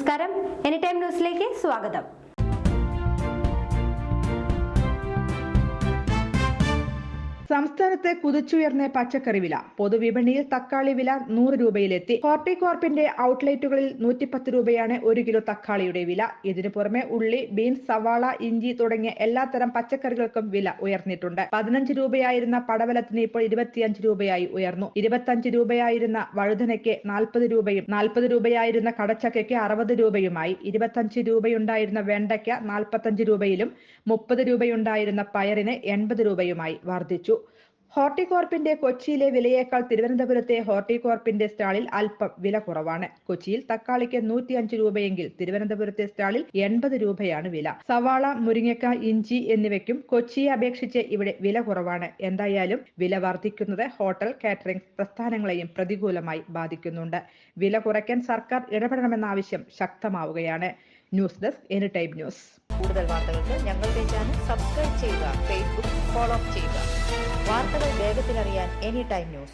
നമസ്കാരം, any time ന്യൂസിലേക്ക് സ്വാഗതം. സംസ്ഥാനത്ത് കുതിച്ചുയർന്ന പച്ചക്കറി വില. പൊതുവിപണിയിൽ തക്കാളി വില 100 രൂപയിലെത്തി. ഹോർട്ടികോർപ്പിന്റെ ഔട്ട്ലെറ്റുകളിൽ 110 രൂപയാണ് 1 കിലോ തക്കാളിയുടെ വില. ഇതിനു പുറമെ ഉള്ളി, ബീൻസ്, സവാള, ഇഞ്ചി തുടങ്ങിയ എല്ലാത്തരം പച്ചക്കറികൾക്കും വില ഉയർന്നിട്ടുണ്ട്. 15 രൂപയായിരുന്ന പടവലത്തിന് ഇപ്പോൾ 25 രൂപയായി ഉയർന്നു. 25 രൂപയായിരുന്ന വഴുതനയ്ക്ക് 40 രൂപയും 40 രൂപയായിരുന്ന കടച്ചക്കയ്ക്ക് 60 രൂപയുമായി. 25 രൂപയുണ്ടായിരുന്ന വെണ്ടയ്ക്ക 45 രൂപയിലും 30 രൂപയുണ്ടായിരുന്ന പയറിന് 80 രൂപയുമായി വർദ്ധിച്ചു. ഹോർട്ടികോർപ്പിന്റെ കൊച്ചിയിലെ വിലയേക്കാൾ തിരുവനന്തപുരത്തെ ഹോർട്ടികോർപ്പിന്റെ സ്റ്റാളിൽ അല്പം വില കുറവാണ്. കൊച്ചിയിൽ തക്കാളിക്ക് 105 രൂപയെങ്കിൽ തിരുവനന്തപുരത്തെ സ്റ്റാളിൽ 80 രൂപയാണ് വില. സവാള, മുരിങ്ങക്ക, ഇഞ്ചി എന്നിവയ്ക്കും കൊച്ചിയെ അപേക്ഷിച്ച് ഇവിടെ വില കുറവാണ്. എന്തായാലും വില വർദ്ധിക്കുന്നത് ഹോട്ടൽ, കാറ്ററിംഗ് പ്രസ്ഥാനങ്ങളെയും പ്രതികൂലമായി ബാധിക്കുന്നുണ്ട്. വില കുറയ്ക്കാൻ സർക്കാർ ഇടപെടണമെന്ന ആവശ്യം ശക്തമാവുകയാണ്. News desk, any time news. കൂടുതൽ വാർത്തകൾക്ക് ഞങ്ങളുടെ ചാനൽ സബ്സ്ക്രൈബ് ചെയ്യുക, ഫേസ്ബുക്ക് ഫോളോ ചെയ്യുക. വാർത്തകൾ വേഗത്തിലറിയാൻ എനി ടൈം ന്യൂസ്.